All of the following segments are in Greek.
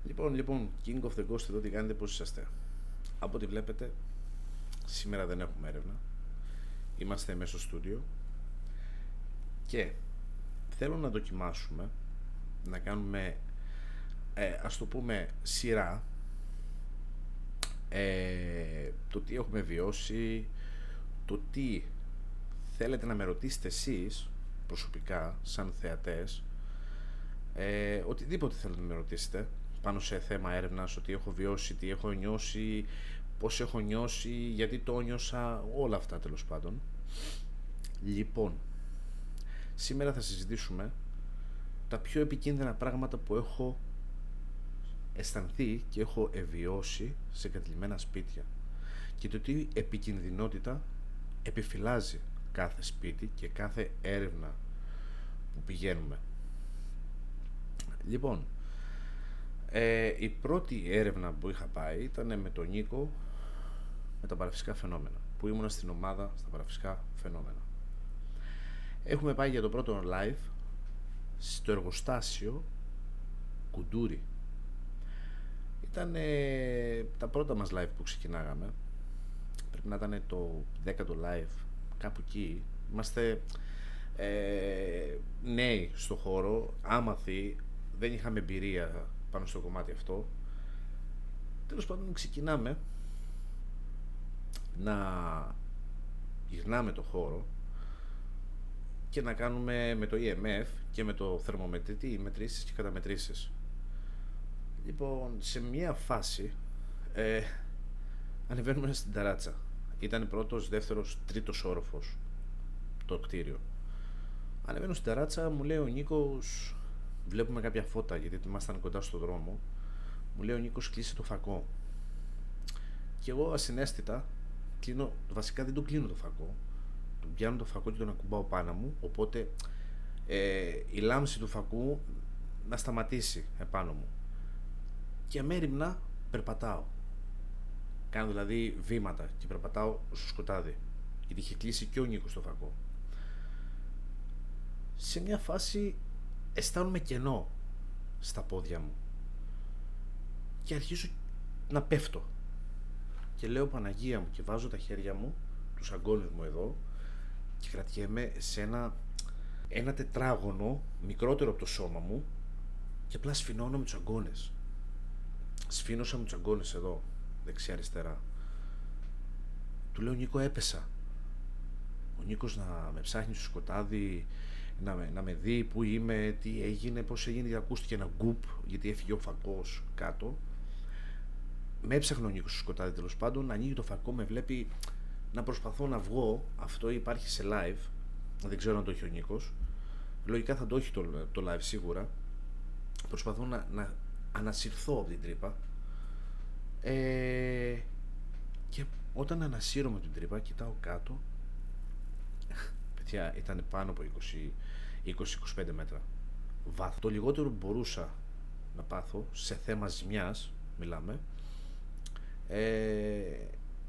Λοιπόν, King of the Ghost εδώ τι κάνετε, πώς είσαστε? Από ό,τι βλέπετε, σήμερα δεν έχουμε έρευνα. Είμαστε μέσα στο στούντιο και θέλω να δοκιμάσουμε να κάνουμε, ας το πούμε, σειρά το τι έχουμε βιώσει, το τι θέλετε να με ρωτήσετε εσείς προσωπικά, σαν θεατές, οτιδήποτε θέλετε να με ρωτήσετε πάνω σε θέμα έρευνας, ότι έχω βιώσει, τι έχω νιώσει, πώς έχω νιώσει, γιατί το νιώσα, όλα αυτά τέλος πάντων. Λοιπόν, σήμερα θα συζητήσουμε τα πιο επικίνδυνα πράγματα που έχω αισθανθεί και έχω βιώσει σε κατηλημένα σπίτια και το τι επικινδυνότητα επιφυλάζει κάθε σπίτι και κάθε έρευνα που πηγαίνουμε. Λοιπόν, η πρώτη έρευνα που είχα πάει ήταν με τον Νίκο, με τα παραφυσικά φαινόμενα, που ήμουνα στην ομάδα στα παραφυσικά φαινόμενα. Έχουμε πάει για το πρώτο live στο εργοστάσιο Κουντούρι. Ήταν τα πρώτα μας live που ξεκινάγαμε. Πρέπει να ήταν το 10ο live, κάπου εκεί. Είμαστε νέοι στο χώρο, άμαθοι, δεν είχαμε εμπειρία πάνω στο κομμάτι αυτό. Τέλος πάντων, ξεκινάμε να γυρνάμε το χώρο και να κάνουμε με το EMF και με το θερμομετρητή μετρήσεις και καταμετρήσεις. Λοιπόν, σε μια φάση ανεβαίνουμε στην ταράτσα. Ήταν πρώτος, δεύτερος, τρίτος όροφος το κτίριο. Ανεβαίνω στην ταράτσα, μου λέει ο Νίκος, βλέπουμε κάποια φώτα γιατί ήμασταν κοντά στο δρόμο. Μου λέει ο Νίκος, κλείσε το φακό. Και εγώ ασυναίσθητα κλείνω, βασικά δεν το κλείνω το φακό. Τον πιάνω το φακό και τον ακουμπάω πάνω μου. Οπότε η λάμψη του φακού να σταματήσει επάνω μου. Και αμέριμνα περπατάω. Κάνω δηλαδή βήματα και περπατάω στο σκοτάδι. Γιατί είχε κλείσει και ο Νίκος το φακό. Σε μια φάση αισθάνομαι κενό στα πόδια μου. Και αρχίζω να πέφτω. Και λέω Παναγία μου, και βάζω τα χέρια μου, τους αγκώνες μου εδώ, και κρατιέμαι σε ένα τετράγωνο μικρότερο από το σώμα μου και απλά σφινώνω με τους αγκώνες. Σφίνωσα με τους αγκώνες εδώ, δεξιά αριστερά. Του λέω Νίκο, έπεσα. Ο Νίκος να με ψάχνει στο σκοτάδι, να με δει που είμαι, τι έγινε, πώς έγινε, γιατί ακούστηκε ένα γκουπ, γιατί έφυγε ο φακός κάτω. Με έψαχνε ο Νίκος στο σκοτάδι, τέλος πάντων, ανοίγει το φακό, με βλέπει να προσπαθώ να βγω. Αυτό υπάρχει σε live, δεν ξέρω αν το έχει ο Νίκος. Λογικά θα το έχει το live σίγουρα. Προσπαθώ να ανασυρθώ από την τρύπα. Και όταν ανασύρωμαι την τρύπα, κοιτάω κάτω. Παιδιά, ήταν πάνω από 20-25 μέτρα βάθος. Το λιγότερο που μπορούσα να πάθω σε θέμα ζημιάς, μιλάμε,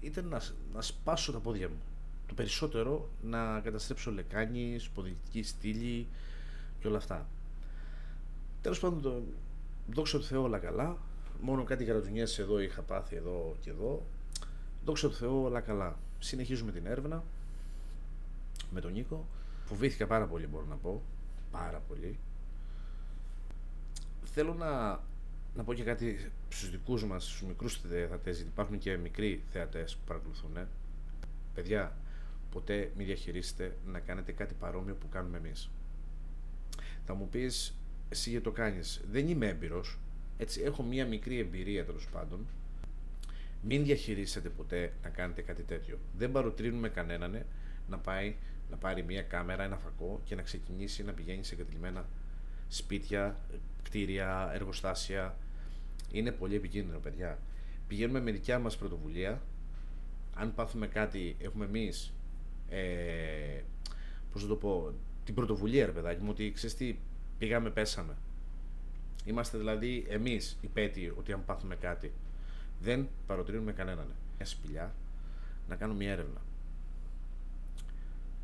ήταν να σπάσω τα πόδια μου. Το περισσότερο να καταστρέψω λεκάνη, σποδητική στήλη και όλα αυτά. Τέλος πάντων, δόξα τω Θεώ, όλα καλά. Μόνο κάτι γρατζουνιές εδώ είχα πάθει, εδώ και εδώ. Δόξα τω Θεώ, όλα καλά. Συνεχίζουμε την έρευνα με τον Νίκο. Φοβήθηκα πάρα πολύ, μπορώ να πω. Πάρα πολύ. Θέλω να πω και κάτι στους δικούς μας, στους μικρούς θεατές, γιατί υπάρχουν και μικροί θεατές που παρακολουθούν. Παιδιά, ποτέ μην διαχειρίσετε να κάνετε κάτι παρόμοιο που κάνουμε εμείς. Θα μου πεις, εσύ γιατί το κάνεις? Δεν είμαι έμπειρος, έτσι, έχω μία μικρή εμπειρία τέλος πάντων. Μην διαχειρίσετε ποτέ να κάνετε κάτι τέτοιο. Δεν παροτρύνουμε κανέναν να πάει να πάρει μία κάμερα, ένα φακό και να ξεκινήσει να πηγαίνει σε εγκατελειμμένα σπίτια, κτίρια, εργοστάσια. Είναι πολύ επικίνδυνο, παιδιά. Πηγαίνουμε με δικιά μας πρωτοβουλία. Αν πάθουμε κάτι, έχουμε εμείς πώς θα το πω, την πρωτοβουλία, ρε παιδάκι μου, ότι ξέρεις τι, πήγαμε, πέσαμε. Είμαστε δηλαδή εμείς υπέτειοι ότι αν πάθουμε κάτι. Δεν παροτρύνουμε κανέναν. Μια σπηλιά να κάνω μια έρευνα.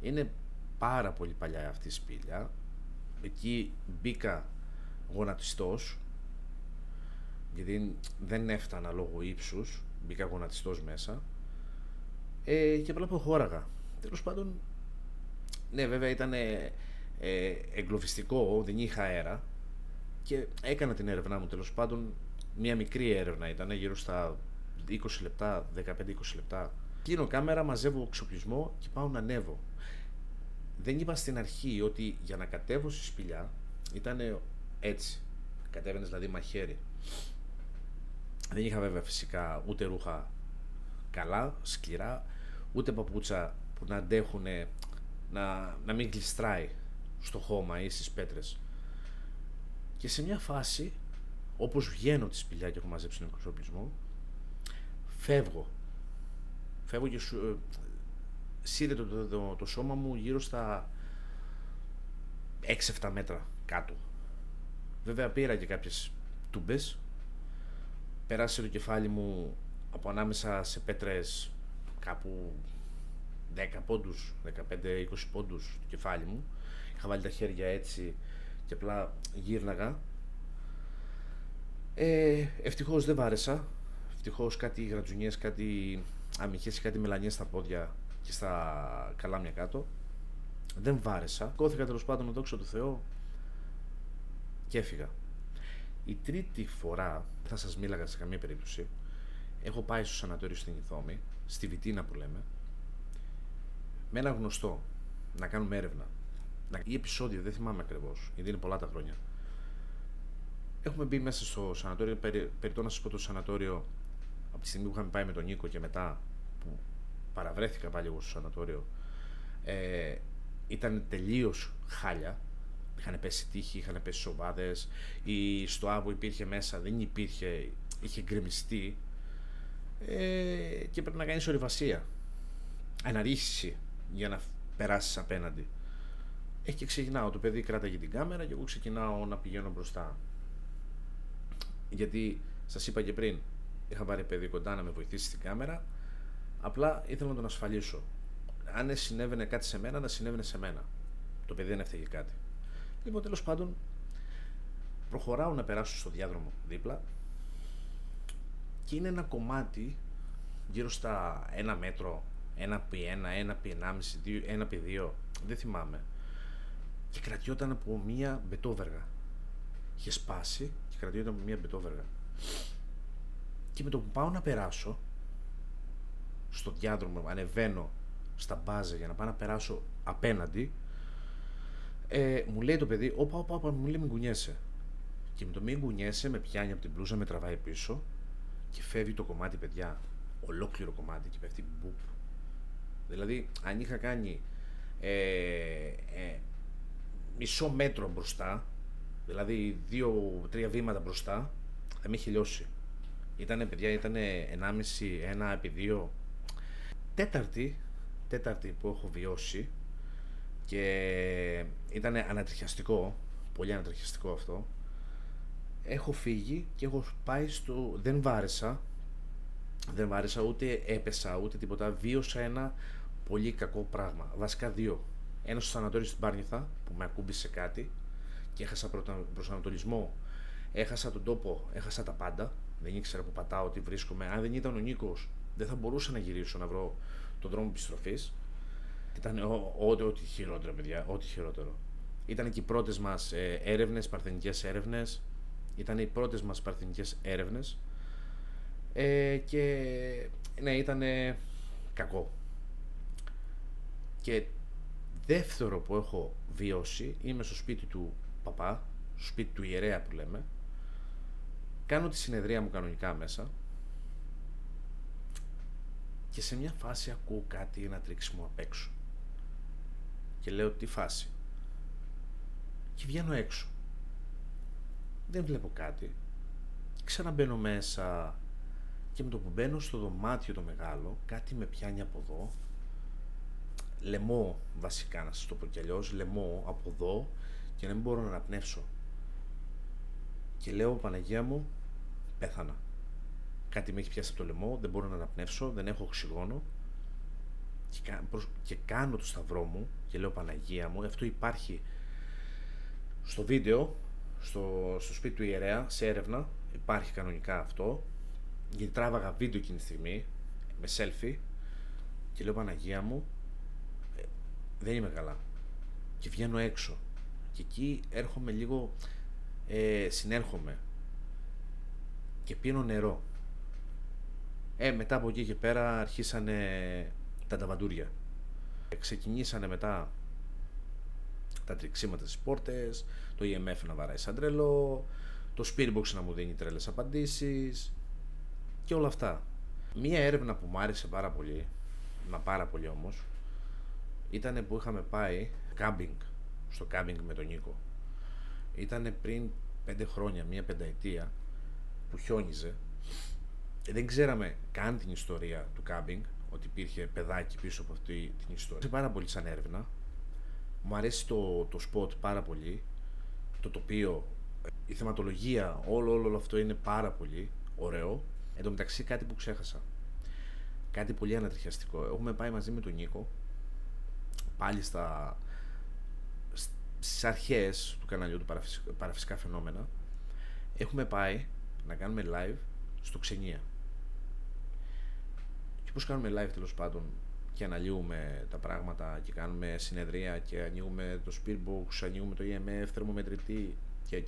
Είναι πάρα πολύ παλιά αυτή η σπηλιά. Εκεί μπήκα γονατιστός γιατί δεν έφτανα λόγω ύψους, μπήκα γονατιστός μέσα και απλά προχώραγα. Τέλος πάντων, ναι, βέβαια ήταν εγκλωβιστικό, δεν είχα αέρα και έκανα την έρευνά μου. Τέλος πάντων, μια μικρή έρευνα ήταν, γύρω στα 20 λεπτά, 15-20 λεπτά. Κλείνω κάμερα, μαζεύω εξοπλισμό και πάω να ανέβω. Δεν είπα στην αρχή ότι για να κατέβω στη σπηλιά ήταν έτσι. Κατέβαινες δηλαδή μαχαίρι. Δεν είχα βέβαια φυσικά ούτε ρούχα καλά, σκληρά, ούτε παπούτσα που να αντέχουν να μην γλιστράει στο χώμα ή στις πέτρες. Και σε μια φάση, όπως βγαίνω τη σπηλιά και έχω μαζέψει τον εξοπλισμό, φεύγω και σύρεται το σώμα μου γύρω στα 6-7 μέτρα κάτω. Βέβαια πήρα και κάποιες τούμπες, πέρασε το κεφάλι μου από ανάμεσα σε πέτρες κάπου 10 πόντους, 15-20 πόντους το κεφάλι μου. Είχα βάλει τα χέρια έτσι και απλά γύρναγα. Ευτυχώς δεν βάρεσα. Ευτυχώς κάτι γρατζουνιές, κάτι αμυχές, κάτι μελανιές στα πόδια και στα καλάμια κάτω. Δεν βάρεσα. Κώθηκα τέλος πάντων, δόξα τω Θεώ, και έφυγα. Η τρίτη φορά, δεν θα σας μίλαγα σε καμία περίπτωση, έχω πάει στο σανατόριο στην Ηθόμη, στη Βιτίνα που λέμε, με ένα γνωστό, να κάνουμε έρευνα. Ή επεισόδιο, δεν θυμάμαι ακριβώς, γιατί είναι πολλά τα χρόνια. Έχουμε μπει μέσα στο σανατόριο, περιττώ να σας πω το σανατόριο, από τη στιγμή που είχαμε πάει με τον Νίκο και μετά που παραβρέθηκα πάλι εγώ στο σανατόριο, ήταν τελείως χάλια. Είχαν πέσει τείχοι, είχαν πέσει σοβάδες, η στοά που υπήρχε μέσα δεν υπήρχε, είχε γκρεμιστεί και πρέπει να κάνεις ορειβασία, αναρρίχηση για να περάσεις απέναντι. Και ξεκινάω, το παιδί κράταγε την κάμερα και εγώ ξεκινάω να πηγαίνω μπροστά. Γιατί σας είπα και πριν, είχα πάρει παιδί κοντά να με βοηθήσει στην κάμερα, απλά ήθελα να τον ασφαλίσω. Αν συνέβαινε κάτι σε μένα, να συνέβαινε σε μένα. Το παιδί δεν έφταιγε κάτι. Λοιπόν, τέλος πάντων, προχωράω να περάσω στο διάδρομο δίπλα και είναι ένα κομμάτι γύρω στα 1 μέτρο, 1x1, 1x1,5, 1x2, δεν θυμάμαι, και κρατιόταν από μία μπετόβεργα. Είχε σπάσει και κρατιόταν από μία μπετόβεργα. Και με το που πάω να περάσω στο διάδρομο, ανεβαίνω στα μπάζα για να πάω να περάσω απέναντι, μου λέει το παιδί, όπα, μου λέει μην κουνιέσαι. Και με το μην κουνιέσαι με πιάνει από την μπλούζα, με τραβάει πίσω και φεύγει το κομμάτι, παιδιά, ολόκληρο κομμάτι, και πέφτει μπουπ. Δηλαδή, αν είχα κάνει μισό μέτρο μπροστά, δηλαδή 2-3 βήματα μπροστά, θα με είχε λιώσει. Ήτανε, παιδιά, ήτανε 1,5, 1x2. Τέταρτη που έχω βιώσει και ήταν ανατριχιαστικό, πολύ ανατριχιαστικό αυτό. Έχω φύγει και έχω πάει στο... Δεν βάρεσα, ούτε έπεσα, ούτε τίποτα. Βίωσα ένα πολύ κακό πράγμα. Βασικά δύο. Ένα στο σανατόριο στην Πάρνηθα που με ακούμπησε κάτι και έχασα προσανατολισμό. Έχασα τον τόπο, έχασα τα πάντα. Δεν ήξερα που πατάω, τι βρίσκομαι. Αν δεν ήταν ο Νίκος, δεν θα μπορούσα να γυρίσω να βρω τον δρόμο επιστροφής. Ήταν ό,τι χειρότερο, παιδιά, ό,τι χειρότερο. Ήταν και οι πρώτες μας έρευνες, παρθενικές έρευνες. Ήταν οι πρώτες μας παρθενικές έρευνες. Και ναι, ήταν κακό. Και δεύτερο που έχω βιώσει, είμαι στο σπίτι του παπά, στο σπίτι του ιερέα που λέμε. Κάνω τη συνεδρία μου κανονικά μέσα και σε μια φάση ακούω κάτι, ένα τρίξιμο απ' έξω. Και λέω, τι φάση? Και βγαίνω έξω. Δεν βλέπω κάτι. Ξαναμπαίνω μέσα και με το που μπαίνω στο δωμάτιο το μεγάλο, κάτι με πιάνει από εδώ. Λαιμό, βασικά, να σας το πω κι αλλιώς, λαιμό από εδώ και να μην μπορώ να αναπνεύσω. Και λέω, Παναγία μου, πέθανα. Κάτι με έχει πιάσει από το λαιμό, δεν μπορώ να αναπνεύσω, δεν έχω οξυγόνο. Και κάνω το σταυρό μου και λέω, Παναγία μου, αυτό υπάρχει στο βίντεο, στο σπίτι του ιερέα, σε έρευνα, υπάρχει κανονικά αυτό, γιατί τράβαγα βίντεο εκείνη τη στιγμή με selfie και λέω Παναγία μου, δεν είμαι καλά. Και βγαίνω έξω. Και εκεί έρχομαι λίγο, συνέρχομαι και πίνω νερό. Μετά από εκεί και πέρα αρχίσανε τα ταβαντούρια. Ξεκινήσανε μετά τα τριξίματα στις πόρτες, το EMF να βαράει σαν τρελό, το Spiritbox να μου δίνει τρέλες απαντήσεις και όλα αυτά. Μία έρευνα που μου άρεσε πάρα πολύ, μα πάρα πολύ όμως, ήταν που είχαμε πάει κάμπινγκ, στο κάμπινγκ με τον Νίκο. Ήταν πριν 5 χρόνια, μία πενταετία, που χιόνιζε. Δεν ξέραμε καν την ιστορία του κάμπινγκ, ότι υπήρχε παιδάκι πίσω από αυτή την ιστορία. Είναι πάρα πολύ σαν έρευνα. Μου αρέσει το spot πάρα πολύ, το τοπίο, η θεματολογία, όλο αυτό είναι πάρα πολύ ωραίο. Εν τω μεταξύ κάτι που ξέχασα, κάτι πολύ ανατριχιαστικό. Έχουμε πάει μαζί με τον Νίκο, πάλι στις αρχές του καναλιού του Παραφυσικά Φαινόμενα. Έχουμε πάει να κάνουμε live στο Ξενία. Και πώς κάνουμε live τέλος πάντων και αναλύουμε τα πράγματα και κάνουμε συνεδρία και ανοίγουμε το Spiritbox, ανοίγουμε το EMF, θερμομετρητή και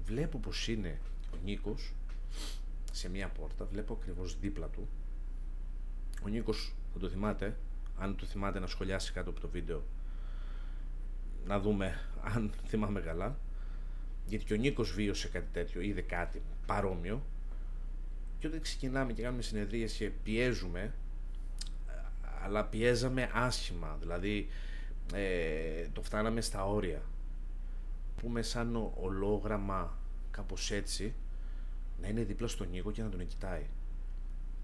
βλέπω πως είναι ο Νίκος σε μια πόρτα, βλέπω ακριβώς δίπλα του. Ο Νίκος θα το θυμάται, αν το θυμάται να σχολιάσει κάτω από το βίντεο, να δούμε αν θυμάμαι καλά, γιατί και ο Νίκος βίωσε κάτι τέτοιο, είδε κάτι παρόμοιο. Και όταν ξεκινάμε και κάνουμε συνεδρίες και πιέζουμε, αλλά πιέζαμε άσχημα, δηλαδή το φτάναμε στα όρια. Πούμε σαν ολόγραμμα, κάπως έτσι, να είναι δίπλα στον Νίκο και να τον κοιτάει.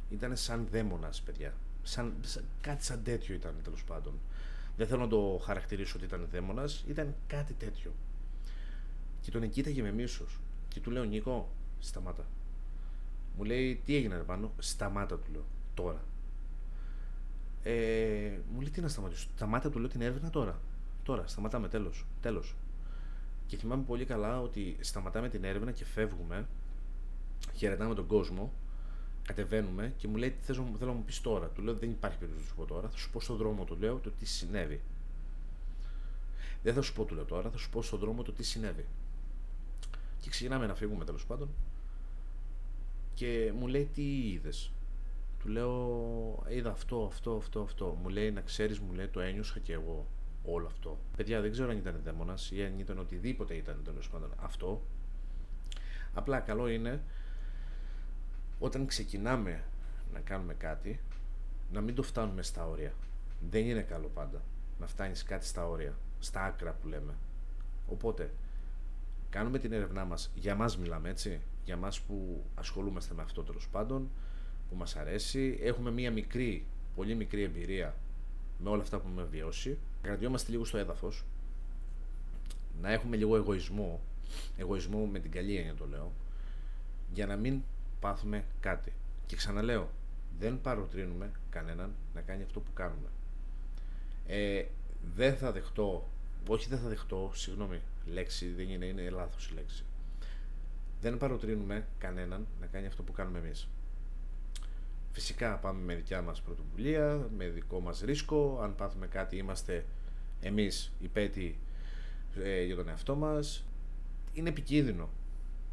Ήτανε σαν δαίμονας, παιδιά. Κάτι σαν τέτοιο ήταν, τέλος πάντων. Δεν θέλω να το χαρακτηρίσω ότι ήταν δαίμονας, ήταν κάτι τέτοιο. Και τον εκοίταγε με μίσος. Και του λέω Νίκο, σταμάτα. Μου λέει τι έγινε πάνω, σταμάτα του λέω, τώρα. Μου λέει τι να σταματήσω, σταμάτα του λέω την έρευνα τώρα. Τώρα, σταματάμε, τέλος. Και θυμάμαι πολύ καλά ότι σταματάμε την έρευνα και φεύγουμε, χαιρετάμε τον κόσμο, κατεβαίνουμε και μου λέει τι θέλω να μου πεις τώρα. Του λέω δεν υπάρχει περίπτωση να σου πω τώρα, θα σου πω στον δρόμο, του λέω το τι συνέβη. Δεν θα σου πω, του λέω τώρα, θα σου πω στον δρόμο το τι συνέβη. Και ξεκινάμε να φύγουμε τέλος πάντων. Και μου λέει τι είδες. Του λέω είδα αυτό. Μου λέει να ξέρεις, μου λέει το ένιωσα και εγώ όλο αυτό. Παιδιά, δεν ξέρω αν ήταν δαίμονας ή αν ήταν οτιδήποτε ήταν τέλος πάντων αυτό. Απλά καλό είναι όταν ξεκινάμε να κάνουμε κάτι να μην το φτάνουμε στα όρια. Δεν είναι καλό πάντα να φτάνεις κάτι στα όρια, στα άκρα που λέμε. Οπότε κάνουμε την έρευνά μας, για μας μιλάμε έτσι, για μας που ασχολούμαστε με αυτό τέλος πάντων, που μας αρέσει, έχουμε μία πολύ μικρή εμπειρία με όλα αυτά που έχουμε βιώσει, κρατιόμαστε λίγο στο έδαφος, να έχουμε λίγο εγωισμό με την καλή έννοια το λέω, για να μην πάθουμε κάτι. Και ξαναλέω, δεν παροτρύνουμε κανέναν να κάνει αυτό που κάνουμε. Δεν θα δεχτώ, συγγνώμη, λέξη δεν είναι λάθος η λέξη. Δεν παροτρύνουμε κανέναν να κάνει αυτό που κάνουμε εμείς. Φυσικά πάμε με δικιά μας πρωτοβουλία, με δικό μας ρίσκο. Αν πάθουμε κάτι είμαστε εμείς υπέτειοι για τον εαυτό μας. Είναι επικίνδυνο.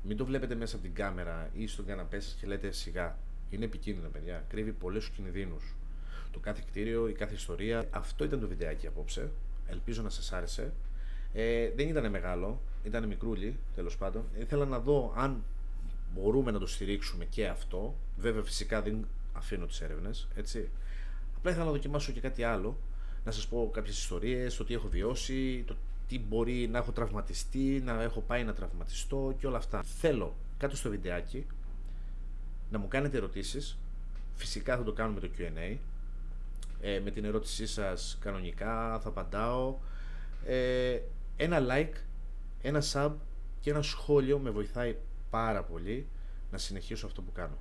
Μην το βλέπετε μέσα από την κάμερα ή στον καναπέ σας και λέτε σιγά. Είναι επικίνδυνο, παιδιά. Κρύβει πολλούς κινδύνους. Το κάθε κτίριο, η κάθε ιστορία. Αυτό ήταν το βιντεάκι απόψε. Ελπίζω να σας άρεσε. Δεν ήταν μεγάλο, ήταν μικρούλι τέλος πάντων. Ήθελα να δω αν μπορούμε να το στηρίξουμε και αυτό. Βέβαια, φυσικά δεν αφήνω τις έρευνες, έτσι. Απλά ήθελα να δοκιμάσω και κάτι άλλο. Να σας πω κάποιες ιστορίες, το τι έχω βιώσει, το τι μπορεί να έχω τραυματιστεί, να έχω πάει να τραυματιστώ και όλα αυτά. Θέλω κάτω στο βιντεάκι να μου κάνετε ερωτήσεις. Φυσικά θα το κάνουμε το Q&A. Με την ερώτησή σας κανονικά θα απαντάω. Ένα like, ένα sub και ένα σχόλιο με βοηθάει πάρα πολύ να συνεχίσω αυτό που κάνω.